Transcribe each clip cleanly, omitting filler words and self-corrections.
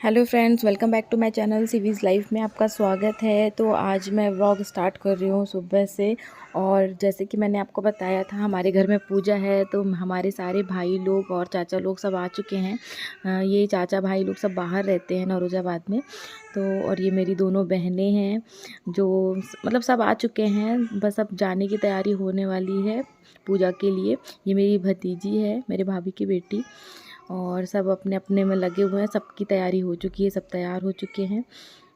Hello friends, welcome back to my channel सीवीज़ life में आपका स्वागत है। तो आज मैं व्लॉग स्टार्ट कर रही हूँ सुबह से। और जैसे कि मैंने आपको बताया था, हमारे घर में पूजा है, तो हमारे सारे भाई लोग और चाचा लोग सब आ चुके हैं। ये चाचा भाई लोग सब बाहर रहते हैं नौरोजाबाद में। तो और ये मेरी दोनों बहनें हैं जो मतलब सब आ चुके हैं, बस अब जाने की तैयारी होने वाली है पूजा के लिए। ये मेरी भतीजी है, मेरे भाभी की बेटी, और सब अपने अपने में लगे हुए हैं। सबकी तैयारी हो चुकी है, सब तैयार हो चुके हैं।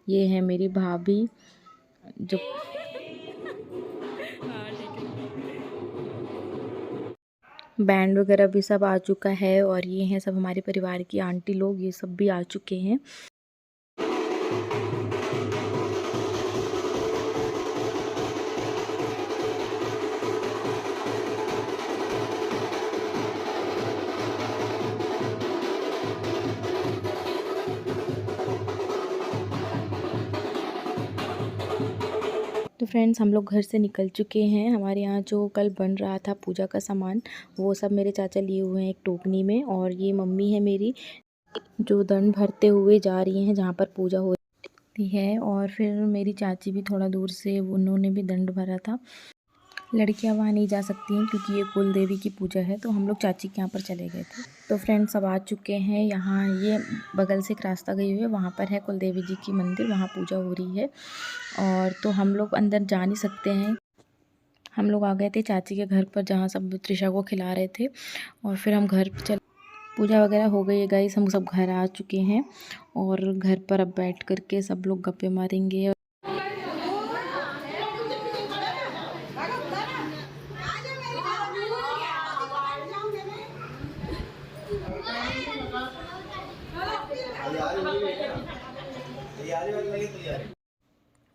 ये है मेरी भाभी जो बैंड वगैरह भी सब आ चुका है। और ये हैं सब हमारे परिवार की आंटी लोग, ये सब भी आ चुके हैं। तो फ्रेंड्स, हम लोग घर से निकल चुके हैं। हमारे यहाँ जो कल बन रहा था पूजा का सामान, वो सब मेरे चाचा लिए हुए हैं एक टोकनी में। और ये मम्मी है मेरी जो दंड भरते हुए जा रही हैं जहाँ पर पूजा हो रही है। और फिर मेरी चाची भी थोड़ा दूर से, उन्होंने भी दंड भरा था। लड़कियां वहाँ नहीं जा सकती हैं क्योंकि ये कुल देवी की पूजा है, तो हम लोग चाची के यहाँ पर चले गए थे। तो फ्रेंड्स, सब आ चुके हैं यहाँ। ये बगल से एक रास्ता गई हुई है, वहाँ पर है कुल देवी जी की मंदिर, वहाँ पूजा हो रही है। और तो हम लोग अंदर जा नहीं सकते हैं। हम लोग आ गए थे चाची के घर पर जहाँ सब त्रिशा को खिला रहे थे। और फिर हम घर पर चल, पूजा वगैरह हो गई है गाइस, हम सब घर आ चुके हैं। और घर पर अब बैठ करके सब लोग गप्पे मारेंगे।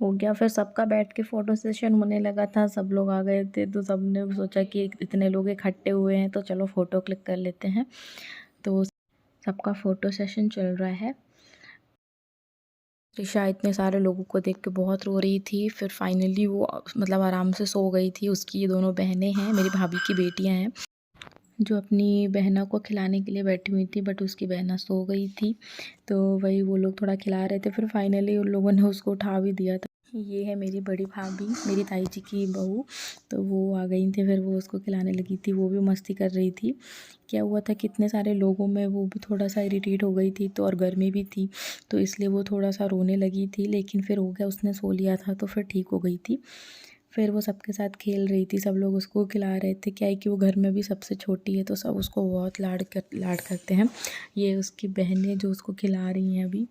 हो गया, फिर सबका बैठ के फ़ोटो सेशन होने लगा था। सब लोग आ गए थे तो सब ने सोचा कि इतने लोग इकट्ठे हुए हैं तो चलो फ़ोटो क्लिक कर लेते हैं। तो सबका फ़ोटो सेशन चल रहा है। त्रिशा इतने सारे लोगों को देख के बहुत रो रही थी। फिर फाइनली वो मतलब आराम से सो गई थी। उसकी ये दोनों बहनें हैं, मेरी भाभी की बेटियां हैं, जो अपनी बहना को खिलाने के लिए बैठी हुई थी, बट उसकी बहना सो गई थी। तो वही वो लोग थोड़ा खिला रहे थे। फिर फाइनली उन लोगों ने उसको उठा भी दिया था। ये है मेरी बड़ी भाभी, मेरी ताई जी की बहू। तो वो आ गई थी, फिर वो उसको खिलाने लगी थी। वो भी मस्ती कर रही थी। क्या हुआ था, कितने सारे लोगों में वो भी थोड़ा सा इरिटेट हो गई थी। तो और गर्मी भी थी, तो इसलिए वो थोड़ा सा रोने लगी थी। लेकिन फिर हो गया, उसने सो लिया था तो फिर ठीक हो गई थी। फिर वो सबके साथ खेल रही थी, सब लोग उसको खिला रहे थे। क्या है कि वो घर में भी सबसे छोटी है, तो सब उसको बहुत लाड करते हैं। ये उसकी बहनें जो उसको खिला रही हैं अभी।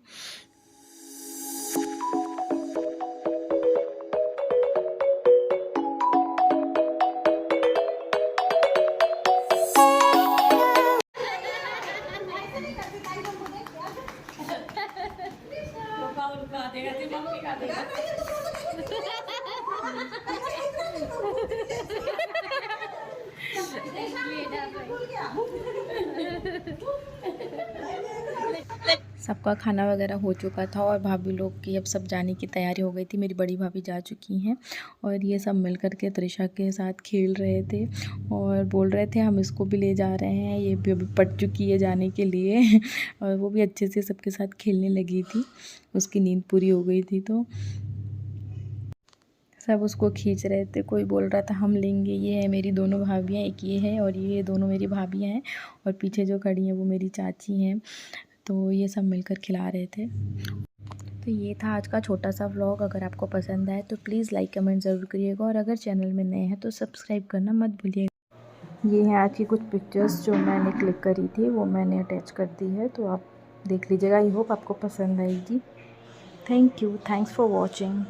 सबका खाना वगैरह हो चुका था और भाभी लोग की अब सब जाने की तैयारी हो गई थी। मेरी बड़ी भाभी जा चुकी हैं और ये सब मिल कर के त्रिशा के साथ खेल रहे थे और बोल रहे थे हम इसको भी ले जा रहे हैं, ये भी अभी पड़ चुकी है जाने के लिए। और वो भी अच्छे से सबके साथ खेलने लगी थी, उसकी नींद पूरी हो गई थी। तो सब उसको खींच रहे थे, कोई बोल रहा था हम लेंगे। ये है मेरी दोनों भाभियाँ, एक ये है और ये दोनों मेरी भाभियाँ हैं। और पीछे जो खड़ी हैं वो मेरी चाची हैं। तो ये सब मिलकर खिला रहे थे। तो ये था आज का छोटा सा व्लॉग। अगर आपको पसंद आए तो प्लीज़ लाइक कमेंट ज़रूर करिएगा, और अगर चैनल में नए हैं तो सब्सक्राइब करना मत भूलिएगा। ये हैं आज की कुछ पिक्चर्स जो मैंने क्लिक करी थी, वो मैंने अटैच कर दी है, तो आप देख लीजिएगा। आई होप आपको पसंद आएगी। Thank you, thanks for watching.